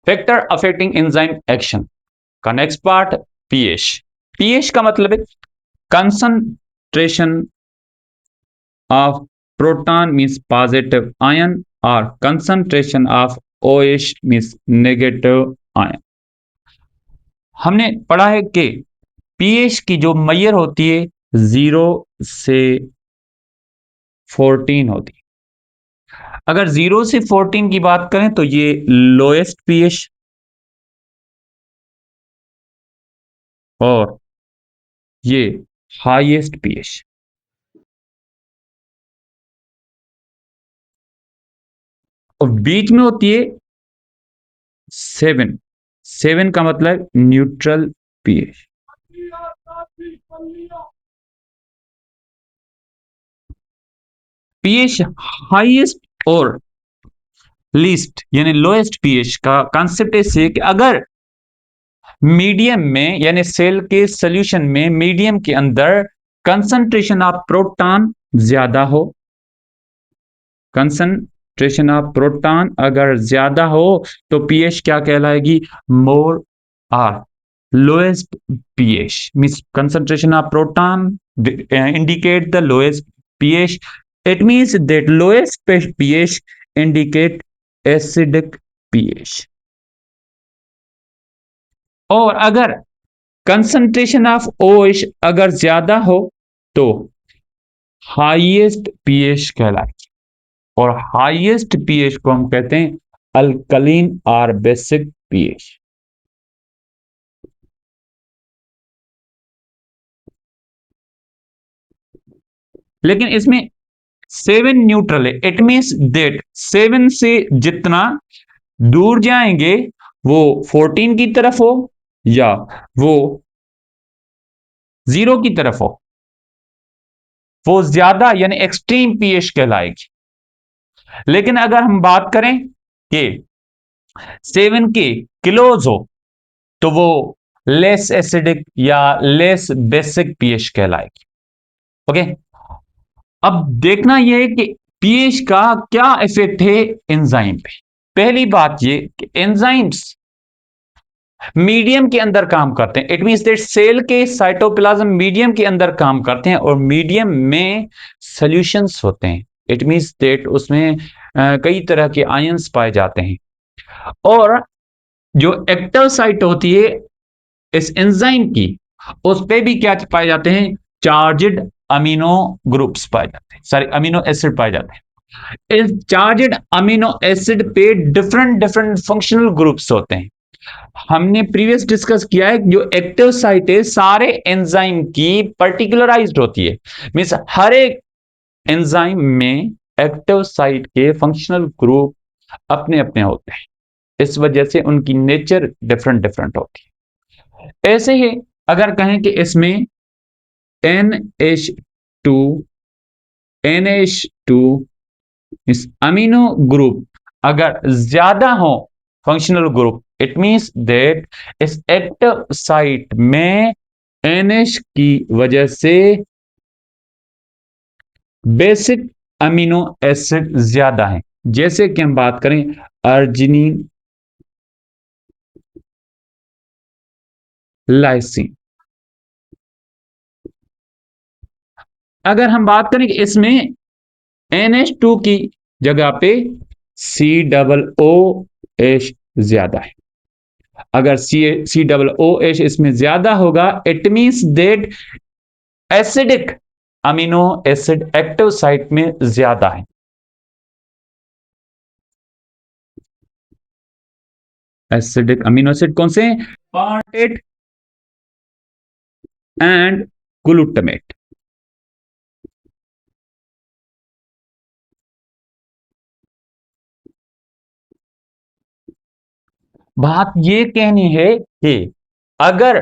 Factor affecting enzyme action का next part pH. PH का मतलब है concentration of proton means positive ion और concentration of OH means negative ion. हमने पढ़ा है कि पीएच की जो मैयर होती है 0 से 14 होती है। अगर 0 से 14 की बात करें तो ये लोएस्ट पीएच और ये हाईएस्ट पीएच। और बीच में होती है 7। 7 का मतलब न्यूट्रल पीएच। पीएच हाईएस्ट और लीस्ट यानी लोएस्ट पीएच का कॉन्सेप्ट ऐसे कि अगर मीडियम में यानी सेल के सॉल्यूशन में मीडियम के अंदर कंसंट्रेशन ऑफ प्रोटॉन ज्यादा हो, कंसंट्रेशन ऑफ प्रोटॉन अगर ज्यादा हो तो पीएच क्या कहलाएगी? More or lowest pH means concentration of proton indicate the lowest pH. It means that lowest pH indicate acidic pH. और अगर concentration of OH अगर ज्यादा हो तो हाईएस्ट पीएच कहलाएगी और हाईएस्ट पीएच को हम कहते हैं अल्कलीन और बेसिक पीएच। लेकिन इसमें 7 न्यूट्रल है। इट मीन्स डेट 7 से जितना दूर जाएंगे वो 14 की तरफ हो या वो 0 की तरफ हो, वो ज्यादा यानी एक्सट्रीम पीएच कहलाएगी। लेकिन अगर हम बात करें कि 7 के क्लोज हो तो वो लेस एसिडिक या लेस बेसिक पीएच कहलाएगी। ओके, अब देखना यह है कि पीएच का क्या इफेक्ट है एंजाइम पे। पहली बात ये कि एंजाइम्स मीडियम के अंदर काम करते हैं। इट मींस दैट सेल के साइटोप्लाज्म मीडियम के अंदर काम करते हैं और मीडियम में सॉल्यूशंस होते हैं। इट मींस दैट उसमें कई तरह के आयंस पाए जाते हैं और जो एक्टिव साइट होती है इस एंजाइम की उस पे भी क्या पाए जाते हैं? चार्ज्ड अमीनो ग्रुप्स पाए जाते हैं, सॉरी अमीनो एसिड पाए जाते हैं। इस चार्ज्ड अमीनो एसिड पे डिफरेंट डिफरेंट फंक्शनल ग्रुप्स होते हैं। हमने प्रीवियस डिस्कस किया है जो एक्टिव साइट है सारे एंजाइम की पर्टिकुलराइज्ड होती है। मींस हर एक एंजाइम में एक्टिव साइट के फंक्शनल ग्रुप अपने अपने होते हैं, इस वजह से उनकी नेचर डिफरेंट डिफरेंट होती है। ऐसे ही अगर कहें कि इसमें NH2 NH2 इस अमीनो ग्रुप अगर ज्यादा हो functional group, it means that इस एक्टिव साइट में NH की वजह से बेसिक अमीनो एसिड ज्यादा है। जैसे कि हम बात करें अर्जिनिन, लाइसिन। अगर हम बात करें कि इसमें NH2 की जगह पे COOH ज्यादा है। अगर COOH इसमें ज्यादा होगा it means that acidic amino acid active site में ज्यादा है। एसिडिक अमीनो एसिड कौन से? पार्टेट एंड ग्लूटामेट। बात ये कहनी है कि अगर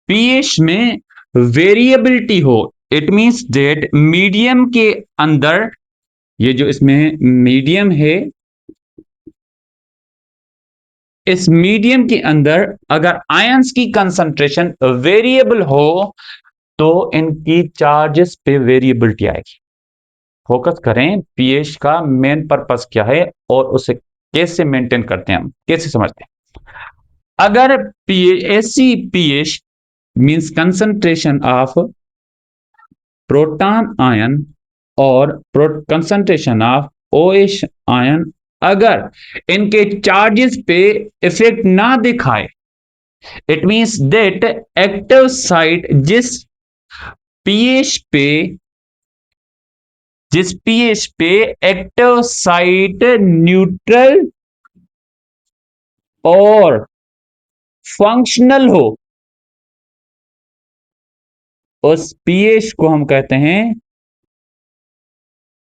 पीएच में वेरिएबिलिटी हो इट मींस डेट मीडियम के अंदर, ये जो इसमें मीडियम है इस मीडियम के अंदर अगर आयंस की कंसंट्रेशन वेरिएबल हो तो इनकी चार्जेस पे वेरिएबिलिटी आएगी। फोकस करें पीएच का मेन पर्पस क्या है और उसे कैसे मेंटेन करते हैं, हम कैसे समझते हैं। अगर ACPH means concentration of proton ion और कंसंट्रेशन ऑफ OH आयन अगर इनके चार्जेस पे इफेक्ट ना दिखाए, it means that active site pH पे जिस पीएच पे एक्टिव साइट न्यूट्रल और फंक्शनल हो, उस पीएच को हम कहते हैं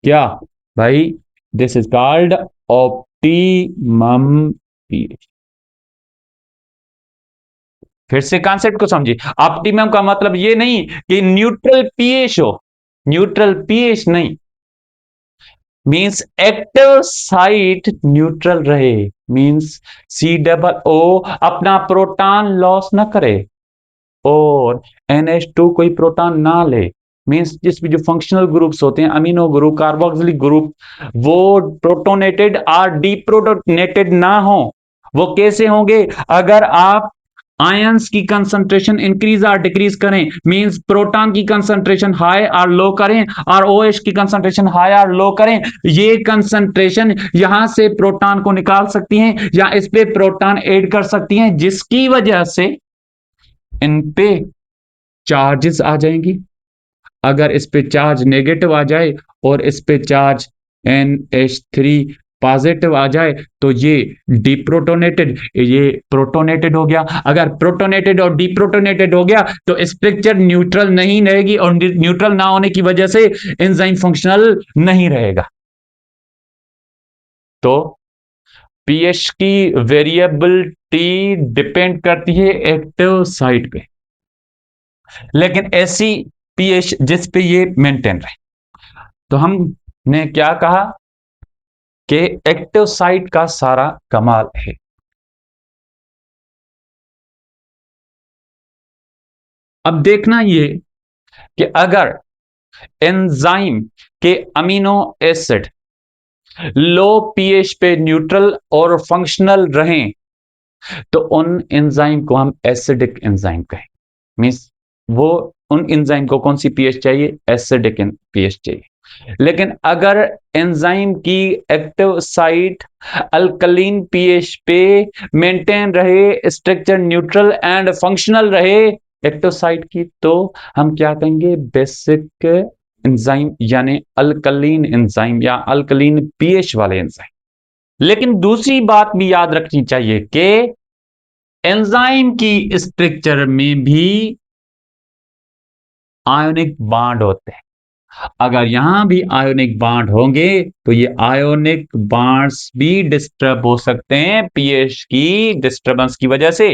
क्या भाई? This is called optimum pH. फिर से कॉन्सेप्ट को समझिए। ऑप्टिमम का मतलब ये नहीं कि न्यूट्रल पीएच हो, न्यूट्रल पीएच नहीं, मीन्स एक्टिव साइट न्यूट्रल रहे, मीन्स COO अपना प्रोटॉन लॉस ना करे और NH2 कोई प्रोटॉन ना ले, मीन्स जिसमें जो फंक्शनल ग्रुप्स होते हैं, अमीनो ग्रुप, कार्बोक्सिलिक ग्रुप, वो प्रोटोनेटेड और डीप्रोटोनेटेड ना हो। वो कैसे होंगे? अगर आप आयंस की कंसंट्रेशन इंक्रीज और डिक्रीज करें, मींस प्रोटॉन की कंसंट्रेशन हाई और लो करें और OH की कंसंट्रेशन हाई और लो करें, ये कंसंट्रेशन यहां से प्रोटॉन को निकाल सकती हैं या इस पे प्रोटॉन ऐड कर सकती हैं, जिसकी वजह से इन पे चार्जेस आ जाएंगी। अगर इस पे चार्ज नेगेटिव आ जाए और इस पे चार्ज NH3 पॉजिटिव आ जाए तो ये डिप्रोटोनेटेड, ये प्रोटोनेटेड हो गया। अगर प्रोटोनेटेड और डिप्रोटोनेटेड हो गया तो स्ट्रक्चर न्यूट्रल नहीं रहेगी और न्यूट्रल ना होने की वजह से एंजाइम फंक्शनल नहीं रहेगा। तो पीएच की वेरिएबिलिटी डिपेंड करती है एक्टिव साइट पे, लेकिन ऐसी पीएच जिस पे ये मेंटेन रहे। तो हमने क्या कहा कि एक्टिव साइट का सारा कमाल है। अब देखना ये कि अगर एंजाइम के अमीनो एसिड लो पीएच पे न्यूट्रल और फंक्शनल रहें तो उन एंजाइम को हम एसिडिक एंजाइम कहें। मीन्स वो उन एंजाइम को कौन सी पीएच चाहिए? एसिडिक पीएच चाहिए। लेकिन अगर एंजाइम की एक्टिव साइट अल्कलीन पीएच पे मेंटेन रहे, स्ट्रक्चर न्यूट्रल एंड फंक्शनल रहे एक्टिव साइट की, तो हम क्या कहेंगे? बेसिक एंजाइम यानी अल्कलीन एंजाइम या अल्कलीन पीएच वाले एंजाइम। लेकिन दूसरी बात भी याद रखनी चाहिए कि एंजाइम की स्ट्रक्चर में भी आयोनिक बॉन्ड होते हैं। अगर यहां भी आयोनिक बॉन्ड होंगे तो ये आयोनिक बॉन्ड्स भी डिस्टर्ब हो सकते हैं पीएच की डिस्टर्बेंस की वजह से।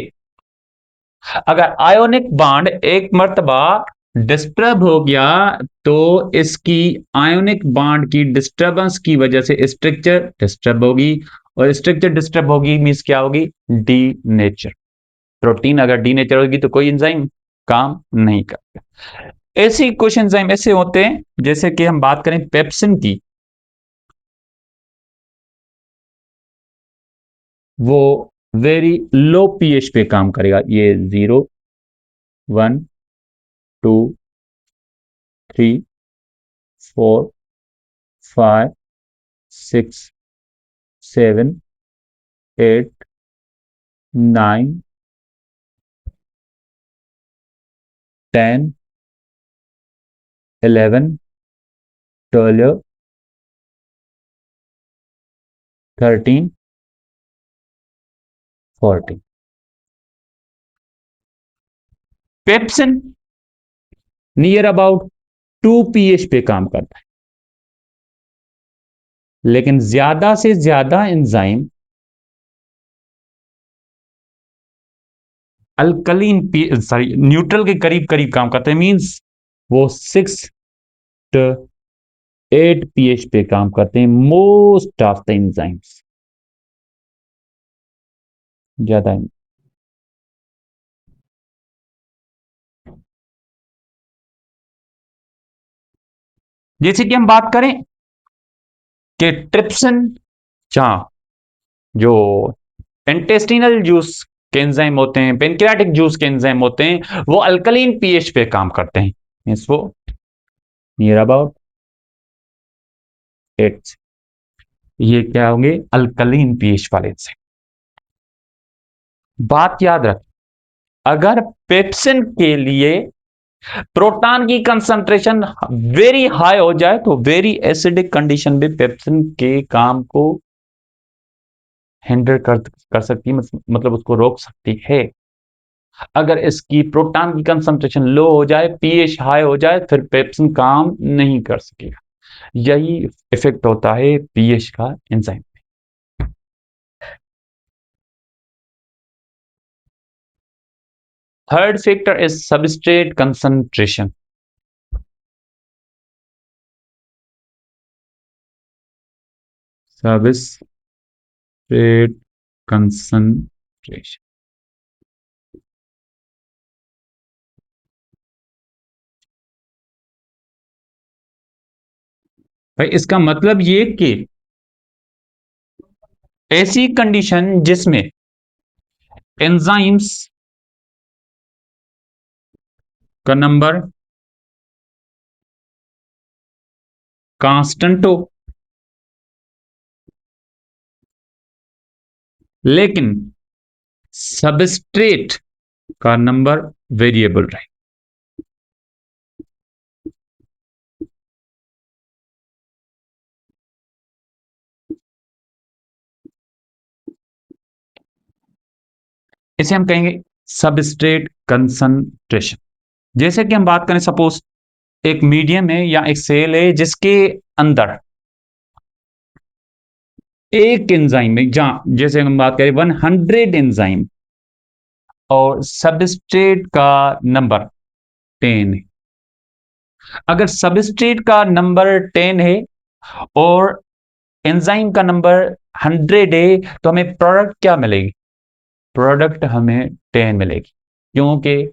अगर आयोनिक बॉन्ड एक मर्तबा डिस्टर्ब हो गया तो इसकी आयोनिक बॉन्ड की डिस्टर्बेंस की वजह से स्ट्रक्चर डिस्टर्ब होगी, और स्ट्रक्चर डिस्टर्ब होगी मींस क्या होगी? D nature. प्रोटीन अगर डी नेचर होगी तो कोई एंजाइम काम नहीं करता। ऐसे कुछ एंजाइम ऐसे होते हैं, जैसे कि हम बात करें पेप्सिन की, वो वेरी लो पीएच पे काम करेगा। ये 0, 1, 2, 3, 4, 5, 6, 7, 8, 9, 10, 11, 12, 13, 14। पेप्सिन नियर अबाउट 2 pH पे काम करता है, लेकिन ज्यादा से ज्यादा एंजाइम अल्कलीन सॉरी न्यूट्रल के करीब करीब काम करते हैं, मींस वो 6 to 8 pH पे काम करते हैं मोस्ट ऑफ द एंजाइम्स। ज्यादा जैसे कि हम बात करें कि ट्रिप्सिन, जहां जो इंटेस्टिनल जूस के एंजाइम होते हैं, पेनक्रियाटिक जूस के एंजाइम होते हैं, वो अल्कलीन पीएच पे काम करते हैं। मींस वो नियर अबाउट 8, ये क्या होंगे, अल्कलीन पीएच वाले एंजाइम। बात याद रख, अगर पेप्सिन के लिए प्रोटॉन की कंसंट्रेशन वेरी हाई हो जाए तो वेरी एसिडिक कंडीशन भी पेप्सिन के काम को हिंडर कर सकती है, मतलब उसको रोक सकती है। अगर इसकी प्रोटॉन की कंसंट्रेशन लो हो जाए, पीएच हाई हो जाए, फिर पेप्सिन काम नहीं कर सकेगा। यही इफेक्ट होता है पीएच का enzyme. Third factor is substrate concentration. Substrate concentration, भाई इसका मतलब ये कि ऐसी कंडीशन जिसमें एंजाइम्स का नंबर कांस्टेंट हो, लेकिन सबस्ट्रेट का नंबर वेरिएबल रहे। इसे हम कहेंगे सबस्ट्रेट कंसंट्रेशन। जैसे कि हम बात करें, सपोज एक मीडियम है या एक सेल है जिसके अंदर एक एंजाइम में, जहां जैसे हम बात करें 100 एंजाइम और सबस्ट्रेट का नंबर 10 है। अगर सबस्ट्रेट का नंबर 10 है और एंजाइम का नंबर 100 है, तो हमें प्रोडक्ट क्या मिलेगी? प्रोडक्ट हमें 10 मिलेगी, क्योंकि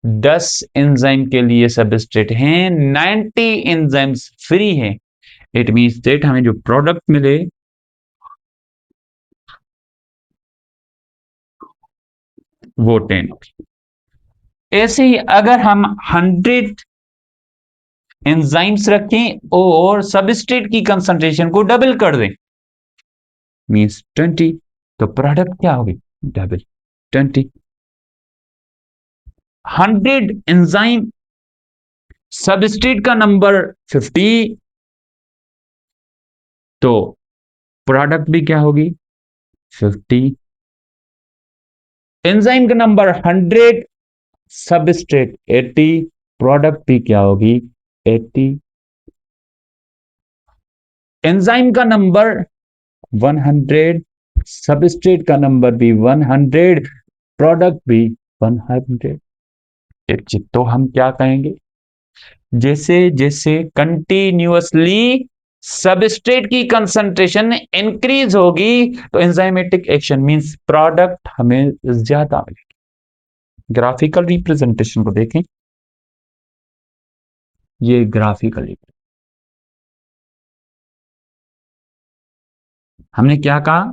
10 एंजाइम के लिए सबस्ट्रेट हैं, 90 एंजाइम्स फ्री हैं। इट मींस दैट हमें जो प्रोडक्ट मिले वो 10। ऐसे ही अगर हम 100 एंजाइम्स रखें और सबस्ट्रेट की कंसंट्रेशन को डबल कर दें, मींस 20, तो प्रोडक्ट क्या होगी? डबल 20। 100 एंजाइम, सबस्ट्रेट का नंबर 50, तो प्रोडक्ट भी क्या होगी? 50। एंजाइम का नंबर 100, सबस्ट्रेट 80, प्रोडक्ट भी क्या होगी? 80। एंजाइम का नंबर 100, सबस्ट्रेट का नंबर भी 100, प्रोडक्ट भी 100। एक चीज तो हम क्या कहेंगे, जैसे जैसे कंटिन्यूअसली सबस्ट्रेट की कंसंट्रेशन इंक्रीज होगी तो एंजाइमेटिक एक्शन मींस प्रोडक्ट हमें ज्यादा मिलेगी। ग्राफिकल रिप्रेजेंटेशन को देखें, ये ग्राफिकल, हमने क्या कहा,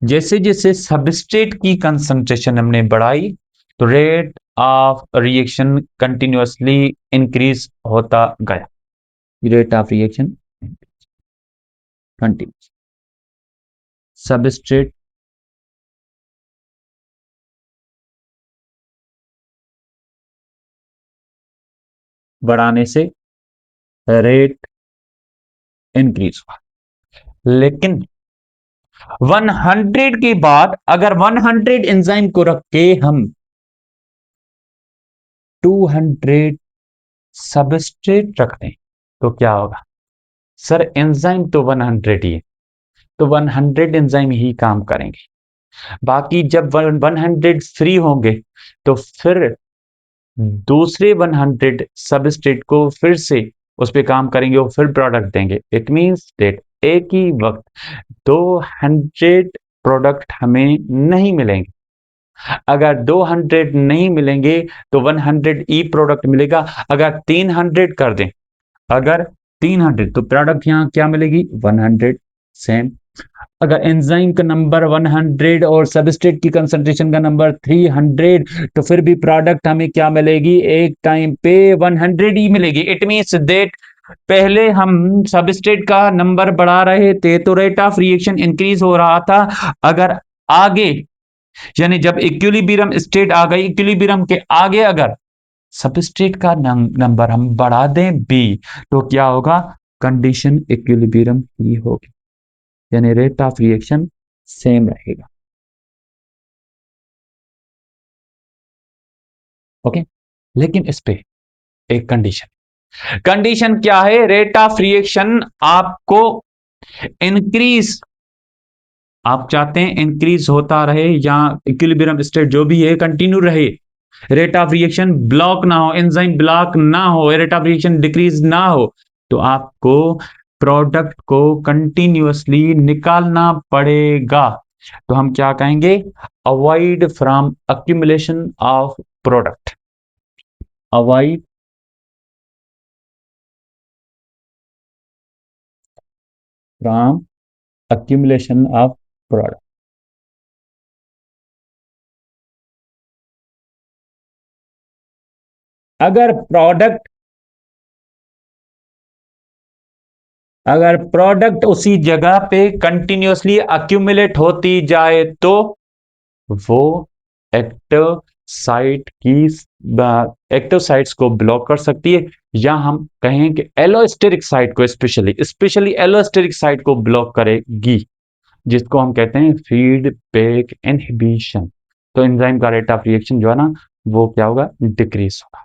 जैसे जैसे सबस्ट्रेट की कंसंट्रेशन हमने बढ़ाई तो rate of reaction continuously increase होता गया। Rate of reaction continuous, substrate बढ़ाने से रेट इंक्रीज हुआ। लेकिन 100 के बाद अगर 100 एंजाइम को रख के हम 200 सबस्ट्रेट रख दें तो क्या होगा? सर एंजाइम तो 100 ही है, तो 100 एंजाइम ही काम करेंगे। बाकी जब 100 फ्री होंगे तो फिर दूसरे 100 सबस्ट्रेट को फिर से उस पर काम करेंगे और फिर प्रोडक्ट देंगे। इट मींस दैट एक ही वक्त 200 प्रोडक्ट हमें नहीं मिलेंगे। अगर 200 नहीं मिलेंगे तो 100 ई प्रोडक्ट मिलेगा। अगर 300 कर दें, अगर 300 तो प्रोडक्ट यहां क्या मिलेगी? 100 सेम अगर एंजाइम का नंबर 100 और सबस्ट्रेट की कंसंट्रेशन का नंबर 300, तो फिर भी प्रोडक्ट हमें क्या मिलेगी, एक टाइम पे 100 ही मिलेगी। इट मीन्स दैट पहले हम सबस्ट्रेट का नंबर बढ़ा रहे थे तो रेट ऑफ रिएक्शन इंक्रीज हो रहा था। अगर आगे, यानी जब इक्विलिब्रियम स्टेट आ गई, इक्विलिब्रियम के आगे अगर सबस्ट्रेट का नंबर हम बढ़ा दें बी, तो क्या होगा, कंडीशन इक्विलिब्रियम ही होगी, यानी रेट ऑफ रिएक्शन सेम रहेगा। ओके, लेकिन इस पे एक कंडीशन, कंडीशन क्या है, रेट ऑफ रिएक्शन आपको इंक्रीज, आप चाहते हैं इंक्रीज होता रहे या इक्विलिब्रियम स्टेट जो भी है कंटिन्यू रहे, रेट ऑफ रिएक्शन ब्लॉक ना हो, एंजाइम ब्लॉक ना हो, रेट ऑफ रिएक्शन डिक्रीज ना हो, तो आपको प्रोडक्ट को कंटिन्यूअसली निकालना पड़ेगा। तो हम क्या कहेंगे, avoid from accumulation of product, avoid from accumulation of product. अगर प्रोडक्ट, अगर प्रोडक्ट उसी जगह पे कंटिन्यूअसली अक्यूमुलेट होती जाए तो वो एक्टिव साइट की, एक्टिव साइट्स को ब्लॉक कर सकती है, या हम कहें कि एलोस्टेरिक साइट को, स्पेशली स्पेशली एलोस्टेरिक साइट को ब्लॉक करेगी, जिसको हम कहते हैं फीडबैक इनहिबिशन। तो एंजाइम का रेट ऑफ रिएक्शन जो है ना, वो क्या होगा, डिक्रीज होगा।